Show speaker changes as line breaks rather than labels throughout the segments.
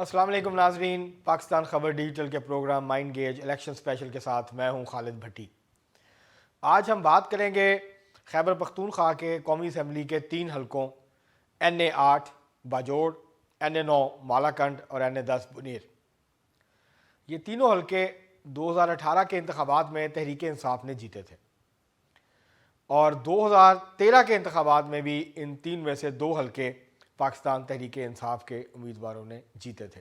अस्सलाम वालेकुम नाजरीन, पाकिस्तान खबर डिजिटल के programme mind gauge election special के साथ मैं हूं खालिद भट्टी। आज हम बात करेंगे खैबर पख्तूनख्वा के कौमी असम्बली के 3 हलकों NA 8 बाजोड़, NA 9 मालाकंड और NA 10 बुनीर। ये तीनों हलके 2018 के इंतखाबात में तहरीक इंसाफ ने जीते थे और 2013 के इंतखाबात में भी इन 3 में से 2 हलके पाकिस्तान तहरीक इंसाफ के उम्मीदवारों ने जीते थे।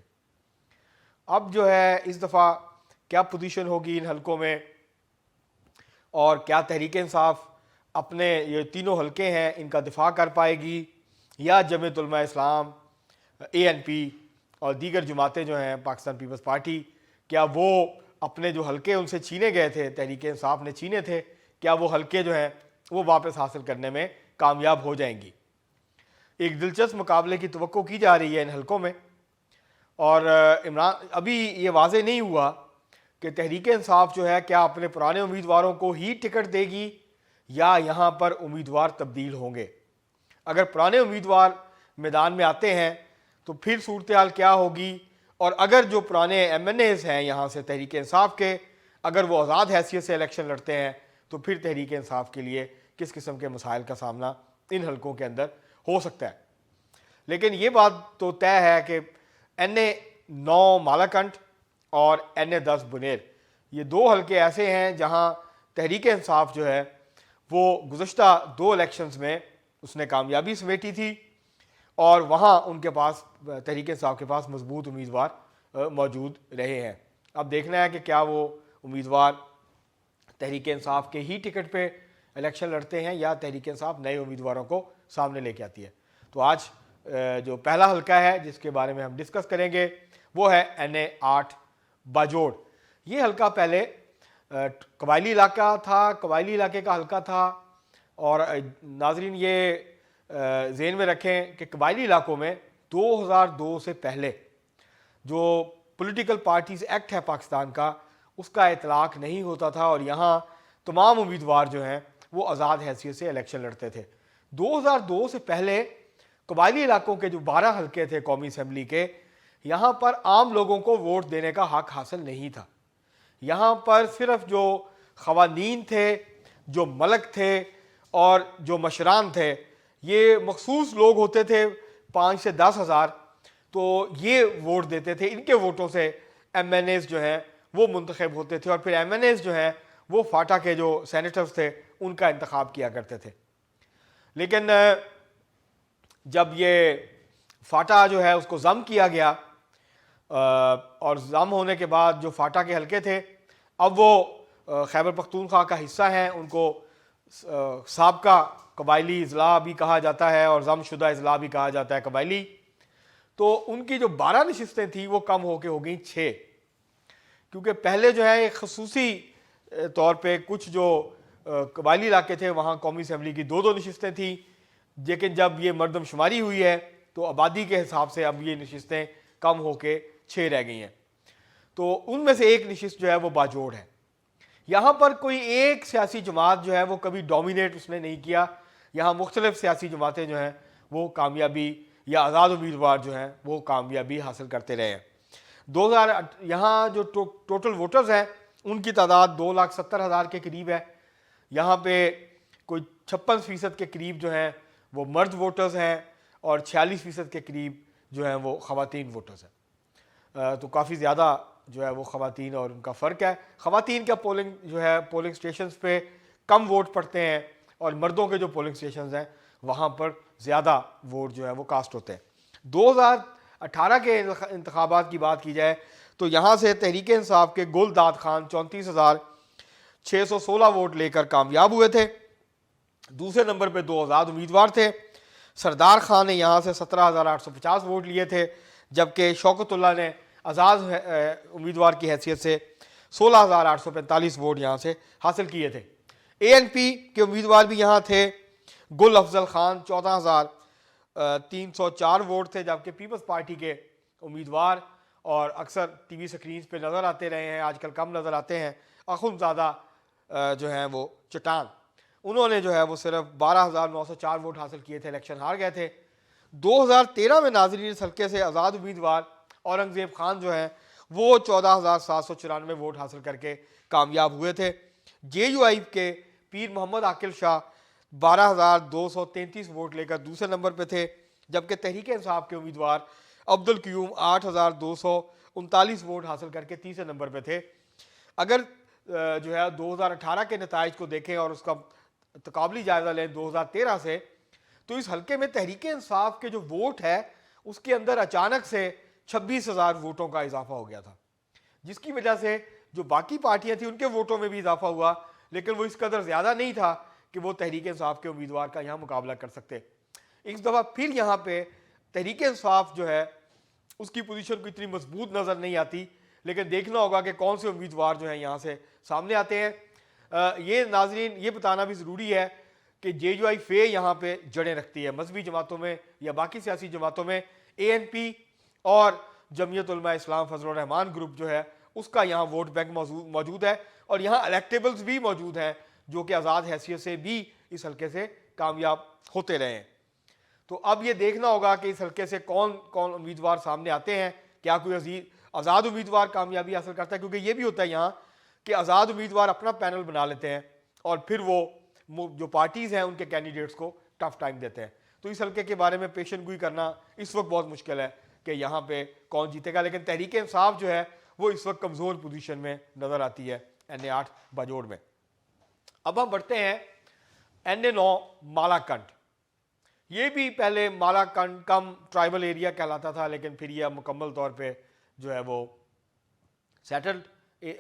अब जो है इस दफ़ा क्या पोजीशन होगी इन हलकों में और क्या तहरीक इंसाफ अपने ये तीनों हलके हैं इनका दिफा कर पाएगी या जमीयत उलमा इस्लाम, ANP और दीगर जमातें जो हैं पाकिस्तान पीपल्स पार्टी, क्या वो अपने जो हलके उनसे छीने गए थे, तहरीक इंसाफ ने छीने थे, क्या वो हलके जो हैं वो वापस हासिल करने में कामयाब हो जाएंगी। एक दिलचस्प मुकाबले की तवक्को की जा रही है इन हलकों में और इमरान अभी ये वाज़ेह नहीं हुआ कि तहरीक इंसाफ जो है क्या अपने पुराने उम्मीदवारों को ही टिकट देगी या यहाँ पर उम्मीदवार तब्दील होंगे। अगर पुराने उम्मीदवार मैदान में आते हैं तो फिर सूरत हाल क्या होगी, और अगर जो पुराने MNAs हैं यहाँ से तहरीक इंसाफ के, अगर वो आज़ाद हैसियत से इलेक्शन लड़ते हैं तो फिर तहरीक इंसाफ के लिए किस किस्म के मसाइल का सामना इन हलकों के अंदर हो सकता है। लेकिन ये बात तो तय है कि NA 9 मालाकंड और NA 10 बुनेर, ये 2 हलके ऐसे हैं जहां तहरीक इंसाफ जो है वो गुज़श्ता 2 इलेक्शंस में उसने कामयाबी समेटी थी और वहां उनके पास तहरीक इंसाफ के पास मजबूत उम्मीदवार मौजूद रहे हैं। अब देखना है कि क्या वो उम्मीदवार तहरीक इंसाफ के ही टिकट पे इलेक्शन लड़ते हैं या तहरीक इंसाफ नए उम्मीदवारों को सामने लेके आती है। तो आज जो पहला हलका है जिसके बारे में हम डिस्कस करेंगे वो है NA 8 बाजोड़। ये हलका पहले कबायली इलाका था, कबायली इलाके का हलका था और नाजरीन ये ज़हन में रखें कि कबायली इलाकों में 2002 से पहले जो पॉलिटिकल पार्टीज़ एक्ट है पाकिस्तान का, उसका इतलाक़ नहीं होता था और यहाँ तमाम उम्मीदवार जो हैं वो आज़ाद हैसियत से इलेक्शन लड़ते थे। 2002 से पहले कबायली इलाकों के जो 12 हलके थे कौमी असम्बली के, यहाँ पर आम लोगों को वोट देने का हक हासिल नहीं था। यहाँ पर सिर्फ जो ख़वानीन थे, जो मलक थे और जो मशरान थे, ये मखसूस लोग होते थे 5 से 10 हज़ार, तो ये वोट देते थे। इनके वोटों से MNAs जो हैं वो मुंतखब होते थे और फिर MNAs जो हैं वो फाटा के जो सेनेटर्स थे उनका इंतखाब किया करते थे। लेकिन जब ये फाटा जो है उसको ज़म किया गया और ज़म होने के बाद जो फाटा के हलके थे अब वो खैबर पख्तूनख्वा का हिस्सा हैं, उनको साबका कबायली अजला भी कहा जाता है और ज़मशुदा अजला भी कहा जाता है कबायली। तो उनकी जो 12 नशिस्तें थी वो कम होके हो गई 6, क्योंकि पहले जो है एक खसूसी तौर पे कुछ जो कबायली इलाके थे वहाँ कौमी असम्बली की 2-2 नशिस्तें थी, लेकिन जब ये मरदमशुमारी हुई है तो आबादी के हिसाब से अब ये नशिस्तें कम होके 6 रह गई हैं। तो उनमें से एक नशिस्त जो है वो बाजोड़ है। यहाँ पर कोई एक सियासी जमात जो है वो कभी डोमिनेट उसने नहीं किया। यहाँ मुख्तलिफ सियासी जमातें जो हैं वो कामयाबी या आज़ाद उम्मीदवार जो हैं वो कामयाबी हासिल करते रहे हैं। 2000 यहाँ जो टोटल वोटर्स हैं उनकी तादाद 2,70,000 के करीब है। यहाँ पे कोई 56% के करीब जो हैं वो मर्द वोटर्स हैं और 46% के करीब जो हैं वो ख़वातीन वोटर्स हैं। तो काफ़ी ज़्यादा जो है वो ख़वातीन और उनका फ़र्क है। ख़वातीन का पोलिंग जो है पोलिंग स्टेशंस पे कम वोट पड़ते हैं और मर्दों के जो पोलिंग स्टेशंस हैं वहाँ पर ज़्यादा वोट जो है वो कास्ट होते हैं। 2018 के इंतखाबात की बात की जाए तो यहाँ से तहरीक इंसाफ के गुलदाद खान 34,616 वोट लेकर कामयाब हुए थे। दूसरे नंबर पे 2 आज़ाद उम्मीदवार थे। सरदार खान ने यहाँ से 17,850 वोट लिए थे, जबकि शौकतुल्लाह ने आज़ाद उम्मीदवार की हैसियत से 16,845 वोट यहाँ से हासिल किए थे। ANP के उम्मीदवार भी यहाँ थे। गुल अफजल खान 14,304 वोट थे, जबकि पीपल्स पार्टी के उम्मीदवार और अक्सर TV स्क्रीन पे नज़र आते रहे हैं, आजकल कम नज़र आते हैं, अखुंज़ादा जो हैं वो चट्टान, उन्होंने जो है वो सिर्फ 12,904 वोट हासिल किए थे, इलेक्शन हार गए थे। 2013 में नाज़रीन इस हल्के से आज़ाद उम्मीदवार औरंगजेब खान जो है वो 14,794 वोट हासिल करके कामयाब हुए थे। JUI के पीर मोहम्मद आकिल शाह 12,233 वोट लेकर दूसरे नंबर पे थे, जबकि तहरीक इंसाफ के उम्मीदवार अब्दुल क्यूम 8,239 वोट हासिल करके तीसरे नंबर पे थे। अगर जो है 2018 के नताइज को देखें और उसका तकाबली जायजा लें 2013 से, तो इस हल्के में तहरीक इंसाफ के जो वोट है उसके अंदर अचानक से 26,000 वोटों का इजाफा हो गया था, जिसकी वजह से जो बाकी पार्टियां थी उनके वोटों में भी इजाफा हुआ, लेकिन वो इस कदर ज्यादा नहीं था कि वो तहरीक इंसाफ के उम्मीदवार का यहाँ मुकाबला कर सकते। इस दफा फिर यहाँ पे तहरीक इंसाफ जो है उसकी पोजीशन को इतनी मजबूत नजर नहीं आती, लेकिन देखना होगा कि कौन से उम्मीदवार जो है यहाँ से सामने आते हैं। ये नाजरीन ये बताना भी ज़रूरी है कि JUI फे यहाँ पे जड़ें रखती है मजहबी जमातों में या बाकी सियासी जमातों में। ANP और जमीयत उलमा इस्लाम फजल रहमान ग्रुप जो है उसका यहाँ वोट बैंक मौजूद है, और यहाँ इलेक्टेबल्स भी मौजूद हैं जो कि आज़ाद हैसियत से भी इस हल्के से कामयाब होते रहे हैं। तो अब ये देखना होगा कि इस हल्के से कौन कौन उम्मीदवार सामने आते हैं, क्या कोई आज़ाद उम्मीदवार कामयाबी हासिल करता है, क्योंकि ये भी होता है यहाँ कि आज़ाद उम्मीदवार अपना पैनल बना लेते हैं और फिर वो जो पार्टीज़ हैं उनके कैंडिडेट्स को टफ टाइम देते हैं। तो इस हल्के के बारे में पेशन गोई करना इस वक्त बहुत मुश्किल है कि यहाँ पे कौन जीतेगा, लेकिन तहरीक इंसाफ जो है वो इस वक्त कमज़ोर पोजीशन में नज़र आती है NA8 बाजोड़ में। अब हम बढ़ते हैं NA9 मालाकंड। ये भी पहले मालाकंड कम ट्राइबल एरिया कहलाता था, लेकिन फिर यह मुकम्मल तौर पे जो है वो सेटल्ड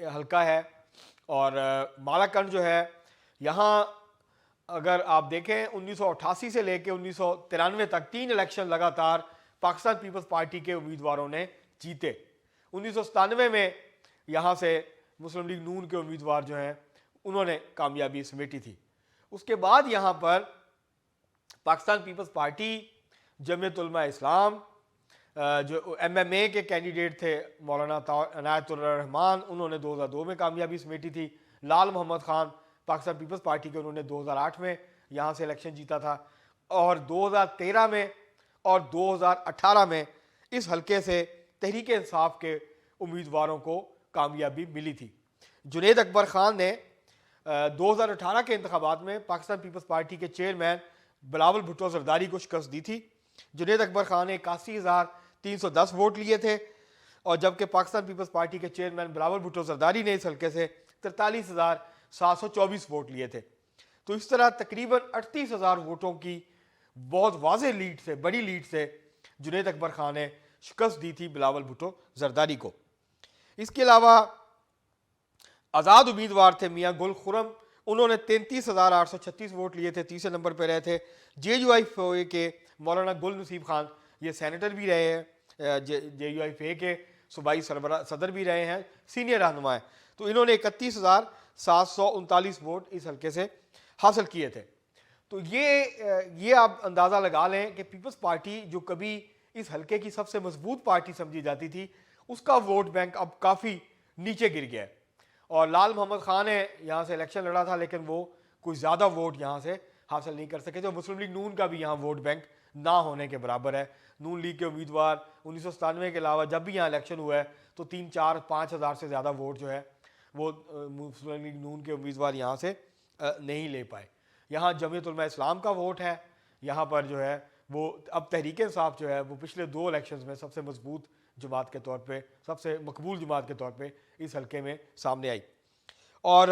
हल्का है। और मालाकंड जो है यहाँ अगर आप देखें 1988 से लेकर 1993 तक 3 इलेक्शन लगातार पाकिस्तान पीपल्स पार्टी के उम्मीदवारों ने जीते। 1997 में यहाँ से मुस्लिम लीग नून के उम्मीदवार जो हैं उन्होंने कामयाबी समेटी थी। उसके बाद यहाँ पर पाकिस्तान पीपल्स पार्टी, जमीयत उलमा इस्लाम, जो MMA के कैंडिडेट थे मौलाना अनायतुर रहमान, उन्होंने 2002 में कामयाबी समेटी थी। लाल मोहम्मद खान पाकिस्तान पीपल्स पार्टी के, उन्होंने 2008 में यहाँ से इलेक्शन जीता था, और 2013 में और 2018 में इस हल्के से तहरीक इंसाफ के उम्मीदवारों को कामयाबी मिली थी। जुनैद अकबर खान ने 2018 के इंतखाबात में पाकिस्तान पीपल्स पार्टी के चेयरमैन बिलावल भुट्टो जरदारी को शिकस्त दी थी। जुनैद अकबर खान ने 81,310 वोट लिए थे, और जबकि पाकिस्तान पीपल्स पार्टी के चेयरमैन बिलावल भुट्टो जरदारी ने इस हल्के से 43,724 वोट लिए थे। तो इस तरह तकरीबन 38,000 वोटों की बहुत वाज़ेह लीड से, बड़ी लीड से जुनैद अकबर खान ने शिकस्त दी थी बिलावल भुट्टो जरदारी को। इसके अलावा आज़ाद उम्मीदवार थे मियाँ गुल खुरम, उन्होंने 33,836 वोट लिए थे, तीसरे नंबर पर रहे थे। JUI फे के मौलाना गुल नसीब खान ये सेनेटर भी रहे हैं, JUI फे के सूबाई सदर भी रहे हैं, सीनियर रहनुमा हैं। तो इन्होंने 31,739 वोट इस हल्के से हासिल किए थे। तो ये आप अंदाज़ा लगा लें कि पीपल्स पार्टी जो कभी इस हल्के की सबसे मजबूत पार्टी समझी जाती थी, उसका वोट बैंक अब काफ़ी नीचे गिर गया है। और लाल मोहम्मद खान ने यहाँ से इलेक्शन लड़ा था, लेकिन वो कोई ज़्यादा वोट यहाँ से हासिल नहीं कर सके। तो मुस्लिम लीग नून का भी यहाँ वोट बैंक ना होने के बराबर है। नून लीग के उम्मीदवार 1997 के अलावा जब भी यहाँ इलेक्शन हुआ है तो 3, 4, 5 हज़ार से ज़्यादा वोट जो है वो मुस्लिम लीग नून के उम्मीदवार यहाँ से नहीं ले पाए। यहाँ जमीयत उलमा इस्लाम का वोट है, यहाँ पर जो है वो अब तहरीक इंसाफ जो है वो पिछले 2 इलेक्शंस में सबसे मजबूत जमात के तौर पे, सबसे मकबूल जमात के तौर पे इस हल्के में सामने आई। और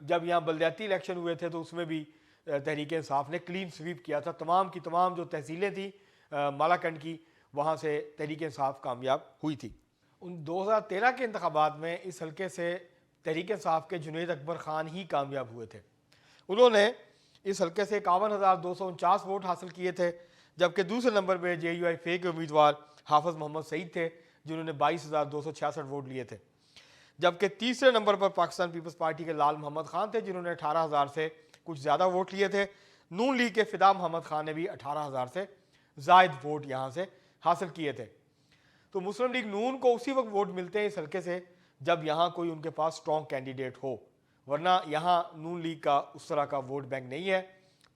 जब यहाँ बलदियाती इलेक्शन हुए थे तो उसमें भी तहरीक इंसाफ ने क्लीन स्वीप किया था। तमाम की तमाम जो तहसीलें थी मालाकंड की, वहाँ से तहरीक इंसाफ कामयाब हुई थी। 2013 के इंतखाबात में इस हल्के से तहरीक इंसाफ के जुनैद अकबर खान ही कामयाब हुए थे। उन्होंने इस हल्के से 51,249 वोट हासिल किए थे, जबकि दूसरे नंबर पर JUI फे के उम्मीदवार हाफिज मोहम्मद सईद थे जिन्होंने 22,266 वोट लिए थे। जबकि तीसरे नंबर पर पाकिस्तान पीपल्स पार्टी के लाल मोहम्मद खान थे जिन्होंने 18,000 से कुछ ज़्यादा वोट लिए थे। नून लीग के फिदा मोहम्मद खान ने भी 18,000 से ज़ायद वोट यहाँ से हासिल किए थे। तो मुस्लिम लीग नून को उसी वक्त वोट मिलते हैं इस हल्के से जब यहाँ कोई उनके पास स्ट्रॉन्ग कैंडिडेट हो, वरना यहाँ नून लीग का उस तरह का वोट बैंक नहीं है।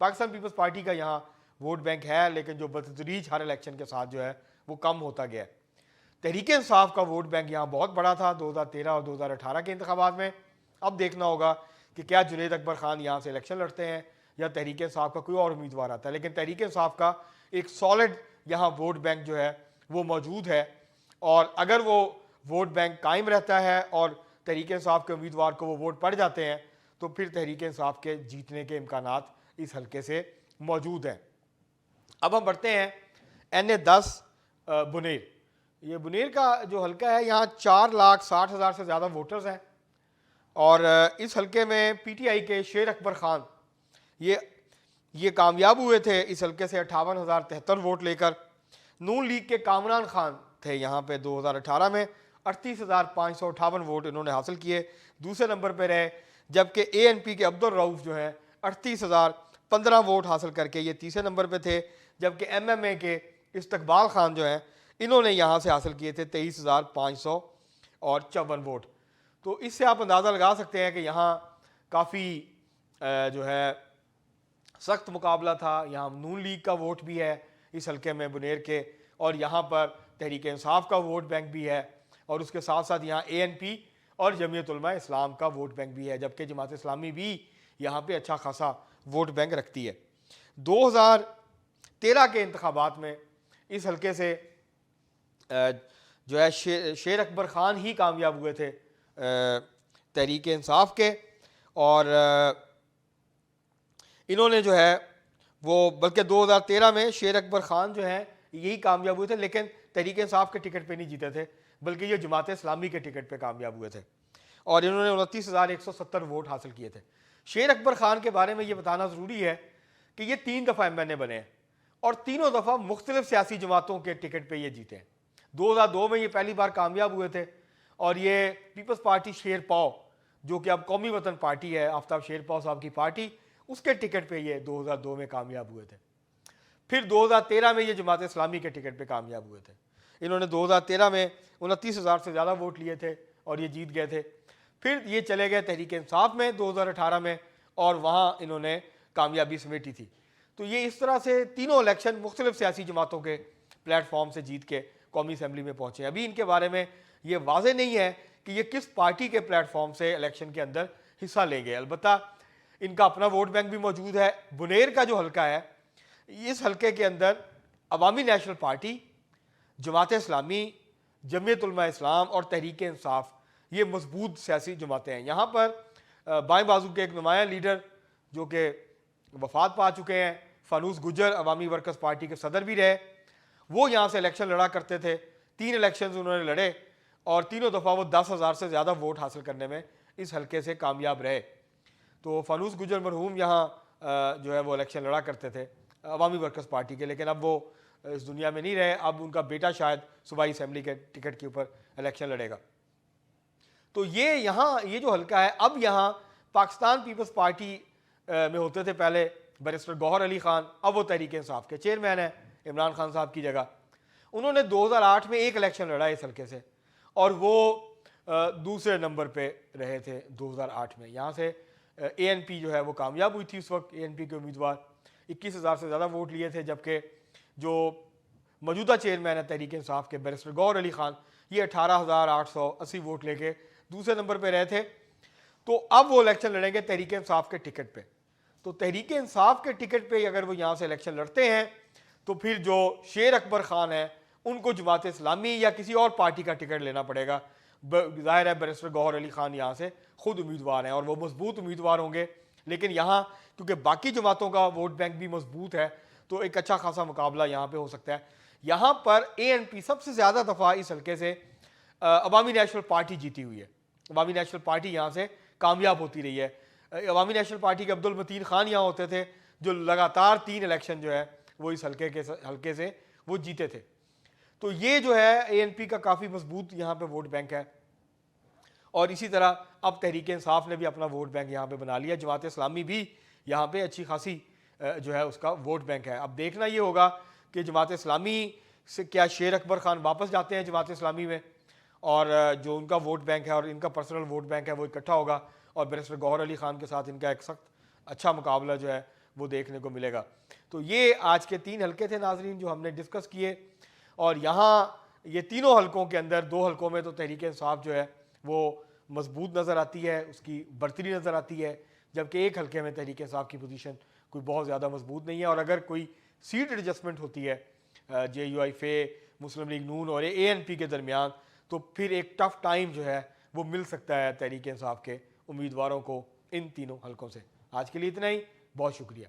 पाकिस्तान पीपल्स पार्टी का यहाँ वोट बैंक है, लेकिन जो बतदरीज हर इलेक्शन के साथ जो है वो कम होता गया है। तहरीक इंसाफ का वोट बैंक यहाँ बहुत बड़ा था 2013 और 2018 के इंतखाबात में। अब देखना होगा कि क्या जुनैद अकबर खान यहाँ से इलेक्शन लड़ते हैं या तहरीक इंसाफ का कोई और उम्मीदवार आता है। लेकिन तहरीक इंसाफ का एक सॉलिड यहाँ वोट बैंक जो है वो मौजूद है, और अगर वो वोट बैंक कायम रहता है और तहरीक इंसाफ के उम्मीदवार को वो वोट पड़ जाते हैं तो फिर तहरीक इंसाफ के जीतने के इम्कानात इस हल्के से मौजूद हैं। अब हम बढ़ते हैं NA10 बुनेर। ये बुनेर का जो हल्का है यहाँ 4,60,000 से ज़्यादा वोटर्स हैं, और इस हल्के में PTI के शेर अकबर खान ये कामयाब हुए थे इस हल्के से 58,073 वोट लेकर। नून लीग के कामरान खान थे यहाँ पे 2018 में 38,558 वोट इन्होंने हासिल किए, दूसरे नंबर पे रहे। जबकि ANP के अब्दुल रऊफ जो हैं 38,015 वोट हासिल करके ये तीसरे नंबर पे थे। जबकि MMA के इस्तकबाल खान जो हैं इन्होंने यहाँ से हासिल किए थे 23,554 वोट। तो इससे आप अंदाज़ा लगा सकते हैं कि यहाँ काफ़ी जो है सख्त मुकाबला था। यहाँ नून लीग का वोट भी है इस हल्के में बुनेर के, और यहाँ पर तहरीक इंसाफ का वोट बैंक भी है, और उसके साथ साथ यहाँ ANP और जमीयत उलमा इस्लाम का वोट बैंक भी है। जबकि जमात इस्लामी भी यहाँ पे अच्छा खासा वोट बैंक रखती है। 2013 के इंतखाबात में इस हल्के से जो है शेर अकबर खान ही कामयाब हुए थे तहरीक इंसाफ के, और इन्होंने जो है वो बल्कि 2013 में शेर अकबर खान जो हैं यही कामयाब हुए थे, लेकिन तहरीक इंसाफ के टिकट पे नहीं जीते थे बल्कि ये जमात इस्लामी के टिकट पे कामयाब हुए थे, और इन्होंने 29,170 वोट हासिल किए थे। शेर अकबर खान के बारे में ये बताना ज़रूरी है कि ये 3 दफ़ा MNA बने हैं और तीनों दफ़ा मुख्तलिफ सियासी जमातों के टिकट पर ये जीते हैं। 2002 में ये पहली बार कामयाब हुए थे, और ये पीपल्स पार्टी शेर पाव जो कि अब कौमी वतन पार्टी है, आफ्ताब शेर पाव साहब की पार्टी, उसके टिकट पे ये 2002 में कामयाब हुए थे। फिर 2013 में ये जमात इस्लामी के टिकट पे कामयाब हुए थे। इन्होंने 2013 में 29,000 से ज़्यादा वोट लिए थे और ये जीत गए थे। फिर ये चले गए तहरीक इंसाफ में 2018 में, और वहाँ इन्होंने कामयाबी समेटी थी। तो ये इस तरह से तीनों इलेक्शन मुख्तलिफ सियासी जमातों के प्लेटफॉर्म से जीत के कौमी असम्बली में पहुँचे। अभी इनके बारे में ये वाज़ेह नहीं है कि ये किस पार्टी के प्लेटफॉर्म से इलेक्शन के अंदर हिस्सा लेंगे। अलबत्ता इनका अपना वोट बैंक भी मौजूद है। बुनेर का जो हल्का है, इस हल्के के अंदर अवामी नेशनल पार्टी, जमात इस्लामी, जमीयत उलमा इस्लाम और तहरीक इंसाफ ये मजबूत सियासी जमातें हैं। यहाँ पर बाएं बाजू के एक नुमाया लीडर जो कि वफात पा चुके हैं, फानूस गुजर, अवामी वर्कर्स पार्टी के सदर भी रहे, वो यहाँ से इलेक्शन लड़ा करते थे। 3 इलेक्शन उन्होंने लड़े और तीनों दफ़ा वो 10,000 से ज़्यादा वोट हासिल करने में इस हल्के से कामयाब रहे। तो फानूस गुजर मरहूम यहाँ जो है वो इलेक्शन लड़ा करते थे अवामी वर्कर्स पार्टी के, लेकिन अब वो इस दुनिया में नहीं रहे। अब उनका बेटा शायद सूबाई असम्बली के टिकट के ऊपर इलेक्शन लड़ेगा। तो ये यहाँ ये जो हल्का है, अब यहाँ पाकिस्तान पीपल्स पार्टी में होते थे पहले बैरिस्टर गौहर अली खान, अब वो तहरीक इंसाफ के चेयरमैन हैं इमरान खान साहब की जगह। उन्होंने 2008 में एक इलेक्शन लड़ा इस हल्के से, और वो दूसरे नंबर पे रहे थे 2008 में। यहाँ से ANP जो है वो कामयाब हुई थी। उस वक्त ANP के उम्मीदवार 21,000 से ज़्यादा वोट लिए थे, जबकि जो मौजूदा चेयरमैन है तहरीक इंसाफ के बैरिस्टर गौहर अली खान, ये 18,880 वोट लेके दूसरे नंबर पे रहे थे। तो अब वो इलेक्शन लड़ेंगे तहरीक इंसाफ के टिकट पे। तो तहरीक इंसाफ के टिकट पे अगर वो यहाँ से इलेक्शन लड़ते हैं तो फिर जो शेर अकबर खान है उनको जमात इस्लामी या किसी और पार्टी का टिकट लेना पड़ेगा। जाहिर है बैरिस्टर गौहर अली खान यहाँ से खुद उम्मीदवार हैं और वो मजबूत उम्मीदवार होंगे, लेकिन यहाँ क्योंकि बाकी जमातों का वोट बैंक भी मजबूत है तो एक अच्छा खासा मुकाबला यहाँ पे हो सकता है। यहाँ पर ANP सबसे ज़्यादा दफ़ा इस हल्के से अवामी नेशनल पार्टी जीती हुई है। अवामी नेशनल पार्टी यहाँ से कामयाब होती रही है। अवामी नेशनल पार्टी के अब्दुल मतीन खान यहाँ होते थे जो लगातार 3 इलेक्शन जो है वो इस हल्के से वो जीते थे। तो ये जो है ANP का काफ़ी मजबूत यहाँ पे वोट बैंक है। और इसी तरह अब तहरीक इंसाफ ने भी अपना वोट बैंक यहाँ पे बना लिया। जमात इस्लामी भी यहाँ पे अच्छी खासी जो है उसका वोट बैंक है। अब देखना ये होगा कि जमात इस्लामी से क्या शेर अकबर खान वापस जाते हैं जमात इस्लामी में, और जो उनका वोट बैंक है और इनका पर्सनल वोट बैंक है वो इकट्ठा होगा, और बैरिस्टर गौहर अली खान के साथ इनका एक सख्त अच्छा मुकाबला जो है वो देखने को मिलेगा। तो ये आज के 3 हल्के थे नाजरीन जो हमने डिस्कस किए, और यहाँ ये तीनों हलकों के अंदर 2 हलकों में तो तहरीक इंसाफ जो है वो मजबूत नज़र आती है, उसकी बर्तरी नज़र आती है, जबकि एक हलके में तहरीक इंसाफ की पोजीशन कोई बहुत ज़्यादा मजबूत नहीं है। और अगर कोई सीट एडजस्टमेंट होती है JUI फे, मुस्लिम लीग नून और ANP के दरमियान, तो फिर एक टफ टाइम जो है वो मिल सकता है तहरीक इंसाफ के उम्मीदवारों को इन तीनों हलकों से। आज के लिए इतना ही, बहुत शुक्रिया।